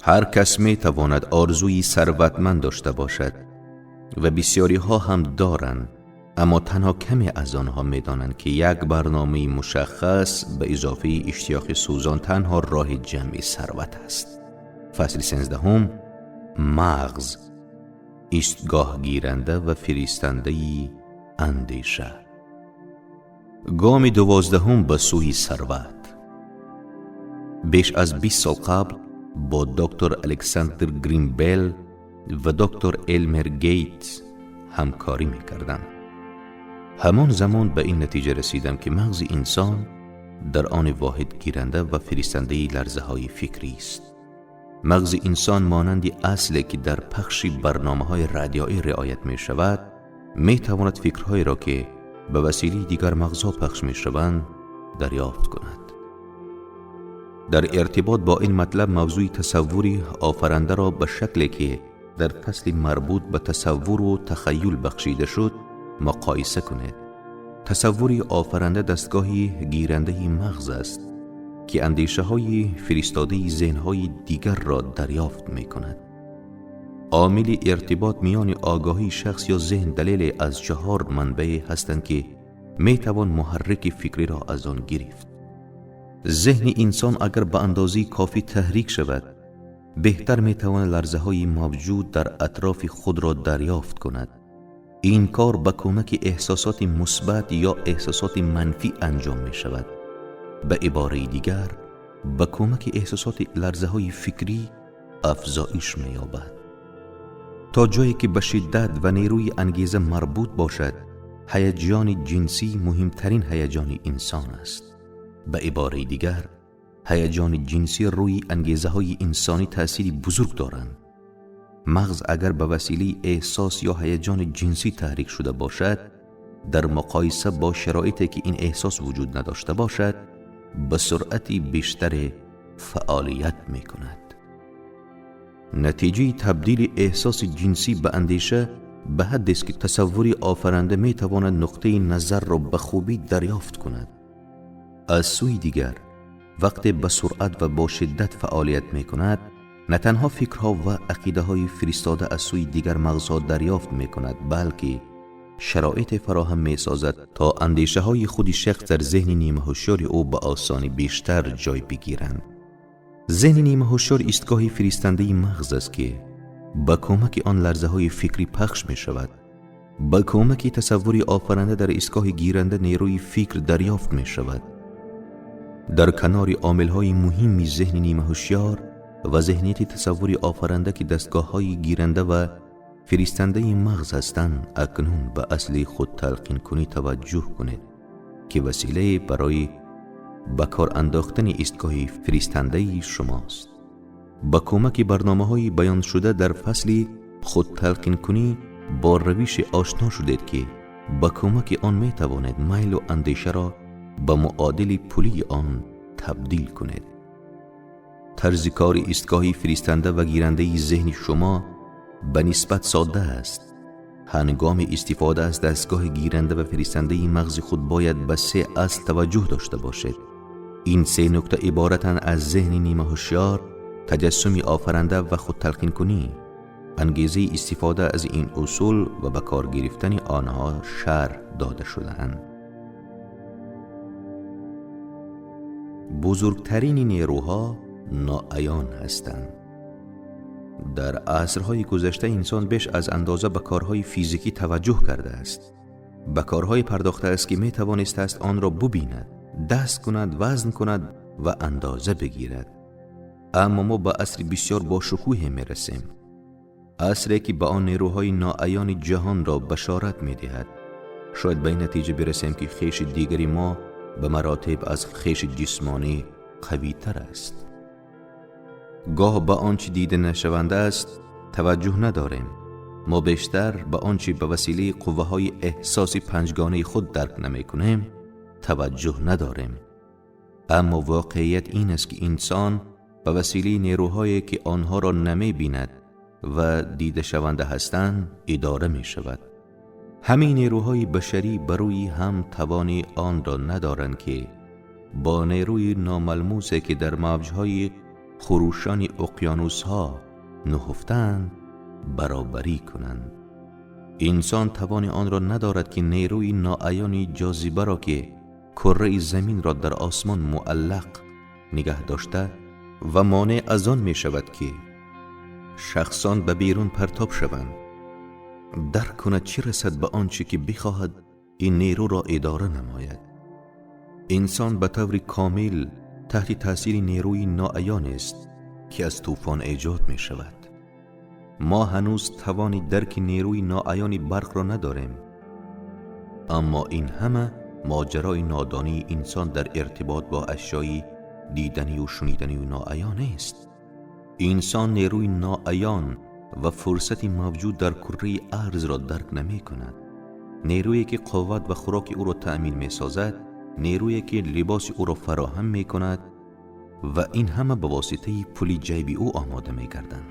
هر کس می تواند آرزوی ثروتمند داشته باشد و بسیاری ها هم دارند، اما تنها کمی از آنها می دانند که یک برنامه مشخص به اضافه اشتیاق سوزان تنها راه جمع ثروت است. فصل 13 مغز، ایستگاه گیرنده و فرستنده اندیشه. گام 12 به سوی ثروت. بیش از 20 سال قبل با دکتر الکساندر گریم بیل و دکتر المر گیتس همکاری می‌کردم. همان زمان به این نتیجه رسیدم که مغز انسان در آن واحد گیرنده و فرستنده لرزه‌های فکری است. مغز انسان مانند اصلی که در پخش برنامه‌های رادیویی رعایت می‌شود، می‌تواند فکرهایی را که به وسیله دیگر مغزها پخش می‌شوند دریافت کند. در ارتباط با این مطلب موضوع تصوری آفرنده را به شکلی که در فصل مربوط به تصور و تخیل بخشیده شد مقایسه کنید. تصوری آفرنده دستگاهی گیرنده مغز است که اندیشه های فرستاده ذهن های دیگر را دریافت می کند. عامل ارتباط میان آگاهی شخص یا ذهن دلیل از 4 منبع هستند که می توان محرک فکری را از آن گرفت. ذهن انسان اگر به اندازه کافی تحریک شود، بهتر می تواند لرزه های موجود در اطراف خود را دریافت کند. این کار به کمک احساسات مثبت یا احساسات منفی انجام می شود. به عباره دیگر، به کمک احساسات لرزه های فکری افزایش می یابد. تا جایی که به شدت و نیروی انگیزه مربوط باشد، هیجان جنسی مهمترین هیجان انسان است. به عباره دیگر، هیجان جنسی روی انگیزه های انسانی تأثیری بزرگ دارند. مغز اگر به وسیله احساس یا هیجان جنسی تحریک شده باشد، در مقایسه با شرایطی که این احساس وجود نداشته باشد، به سرعتی بیشتر فعالیت می کند. نتیجه تبدیل احساس جنسی به اندیشه به حدی است که تصوری آفرنده می تواند نقطه نظر را به خوبی دریافت کند. از سوی دیگر، وقتی به سرعت و با شدت فعالیت می کند، نه تنها فکرها و عقیده های فرستاده از سوی دیگر مغزها دریافت می کند، بلکه شرایط فراهم می سازد تا اندیشه های خود شخص در ذهن نیمه هوشیار او به آسانی بیشتر جای بگیرند. ذهن نیمه هوشیار ایستگاهی فرستنده مغز است که با کمک آن لرزه های فکری پخش می شود. با کمک تصوری آفرنده در ایستگاه گیرنده نیروی فکر دریافت می شود. در کنار عامل های مهمی ذهن نیمه هوشیار و ذهنیت تصوری آفرنده که دستگاه های گیرنده و فرستنده مغز هستند، اکنون به اصل خود تلقین کنی توجه کنید که وسیله برای به کار انداختن ایستگاه فرستنده شماست. با کمک برنامه‌های بیان شده در فصل خود تلقین کنی با روش آشنا شدید که با کمک آن می توانید میل و اندیشه را به معادل پولی آن تبدیل کنید. طرز کار ایستگاه فرستنده و گیرنده ذهن شما به نسبت ساده است. هنگام استفاده از دستگاه گیرنده و فرستنده مغز خود باید به 3 اصل توجه داشته باشید. این 3 نکته عبارتند از ذهن نیمه هوشیار، تجسم آفرنده و خود تلقین کنی. انگیزه استفاده از این اصول و به کار گرفتن آنها شرح داده شده‌اند. بزرگترین نیروها ناعیان هستند. در عصرهای گذشته انسان بیش از اندازه به کارهای فیزیکی توجه کرده است. به کارهای پرداخته است که می توانسته است آن را ببیند، دست کند، وزن کند و اندازه بگیرد. اما ما به عصر بسیار با شکوه می رسیم. عصری که به آن نیروهای ناعیان جهان را بشارت می دهد. شاید به این نتیجه برسیم که خویش دیگری ما به مراتب از خویش جسمانی قوی تر است. گاه به آنچه دیده نشونده است توجه نداریم. ما بیشتر به آنچه به وسیله قوه های احساسی پنجگانه خود درک نمی کنیم توجه نداریم. اما واقعیت این است که انسان به وسیله نیروهایی که آنها را نمی بیند و دیده شونده هستند اداره می شود. همین نیروهای بشری بروی هم توانی آن را ندارند که با نیروی ناملموسی که در موجهای خروشان اقیانوس ها نهفتند برابری کنند. انسان توان آن را ندارد که نیروی ناعیان جاذبه را که کره زمین را در آسمان معلق نگه داشته و مانع از آن می شود که شخصان به بیرون پرتاب شوند، درک کند چه رسد به آنچه که بخواهد این نیرو را اداره نماید. انسان به طور کامل تحت تاثیر نیروی ناعیان است که از طوفان ایجاد می شود. ما هنوز توان درک نیروی ناعیان برق را نداریم، اما این همه ماجرای نادانی انسان در ارتباط با اشیای دیدنی و شنیدنی و ناعیان است. انسان نیروی ناعیان و فرصتی موجود در کره ارض را درک نمی کند. نیرویی که قوت و خوراک او را تأمین می سازد، نیرویی که لباس او را فراهم می کند و این همه به واسطه پول جیبی او آماده می گردند.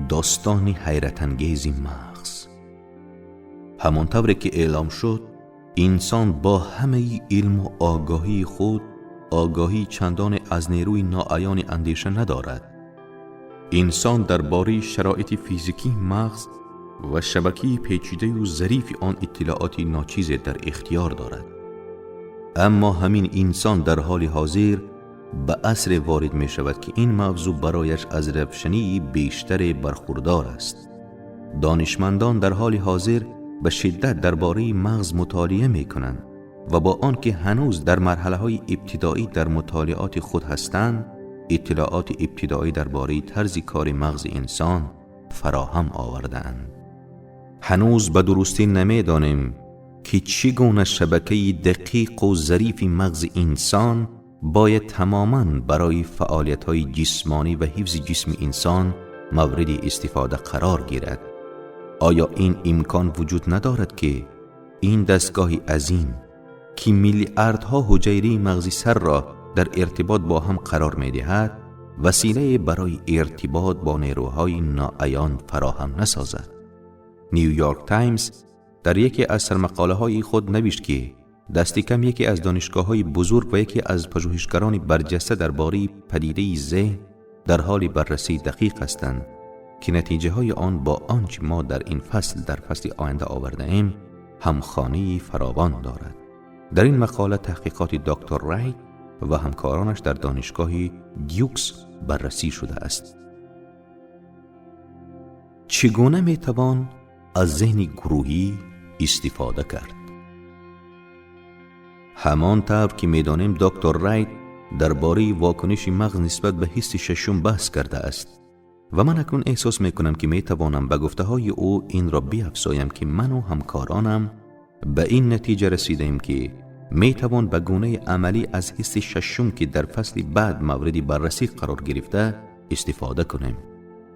داستان حیرت انگیز مغز. همانطور که اعلام شد، انسان با همه علم و آگاهی خود آگاهی چندان از نیروی ناعیان اندیشه ندارد. انسان درباره شرایط فیزیکی مغز و شبکه پیچیده و ظریف آن اطلاعاتی ناچیز در اختیار دارد، اما همین انسان در حال حاضر به عصر وارد می شود که این موضوع برایش از روشنی بیشتر برخوردار است. دانشمندان در حال حاضر به شدت درباره مغز مطالعه می کنند و با آنکه هنوز در مرحله‌های ابتدایی در مطالعات خود هستند، اطلاعات ابتدایی درباره طرز کار مغز انسان فراهم آوردند. هنوز به درستی نمی‌دانیم که چگونه شبکه دقیق و ظریف مغز انسان باید تماماً برای فعالیت‌های جسمانی و حفظ جسم انسان مورد استفاده قرار گیرد. آیا این امکان وجود ندارد که این دستگاه عظیم که میلیاردها حجره مغزی سر را در ارتباط با هم قرار می‌دهد، وسیله برای ارتباط با نیروهای ناعیان فراهم نسازد؟ نیویورک تایمز در یکی از سرمقاله‌های خود نوشت که دست کم یکی از دانشگاه‌های بزرگ و یکی از پژوهشگران برجسته درباره پدیده ذهن در حال بررسی دقیق هستند که نتیجه‌های آن با آنچه ما در این فصل در فصل آینده آورده ایم همخوانی فراوان دارد. در این مقاله تحقیقات دکتر رایت و همکارانش در دانشگاه دیوکس بررسی شده است. چگونه میتوان از ذهن گروهی استفاده کرد؟ همانطور که میدانیم دکتر رایت درباره واکنش مغز نسبت به حس ششم بحث کرده است و من اکنون احساس میکنم که میتوانم به گفته‌های او این را بیفزایم که من و همکارانم به این نتیجه رسیدیم که میتوان به گونه عملی از حس ششم که در فصل بعد مورد بررسی قرار گرفته استفاده کنیم.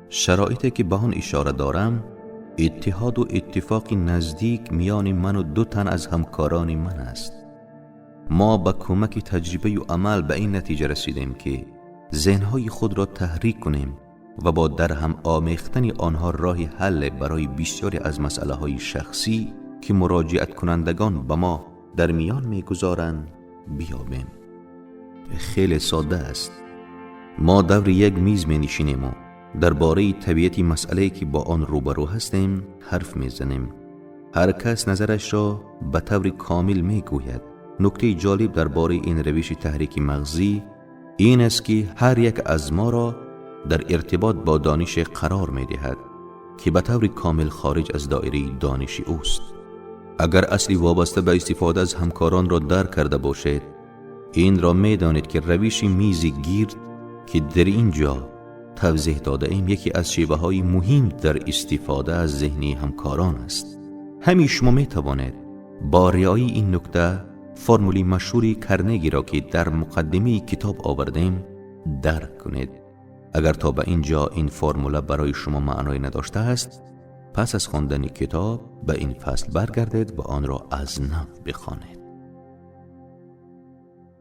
شرایطی که به آن اشاره دارم اتحاد و اتفاق نزدیک میان من و 2 تن از همکاران من است. ما با کمک تجربه و عمل به این نتیجه رسیدیم که ذهنهای خود را تحریک کنیم و با در هم آمیختن آنها راه حل برای بسیاری از مسئله های شخصی که مراجعت کنندگان به ما در میان میگذارند بیابیم. خیلی ساده است. ما دور یک میز می نشینیم و درباره طبیعت مسئله‌ای که با آن روبرو هستیم حرف میزنیم. هر کس نظرش را به طور کامل میگوید. نکته جالب درباره این روش تحریک مغزی این است که هر یک از ما را در ارتباط با دانش قرار میدهد که به طور کامل خارج از دایره دانش اوست. اگر اصلی وابسته به استفاده از همکاران را درک کرده باشید، این را میدانید که روش میز گرد که در اینجا توضیح داده ایم یکی از شیوه های مهم در استفاده از ذهنی همکاران است. همین شما می توانید با رعایت این نکته فرمولی مشهوری کرنگی را که در مقدمه کتاب آوردیم درک کنید. اگر تا به اینجا این فرموله برای شما معنای نداشته است، پس از خواندن کتاب به این فصل برگردید و آن را از نو بخوانید.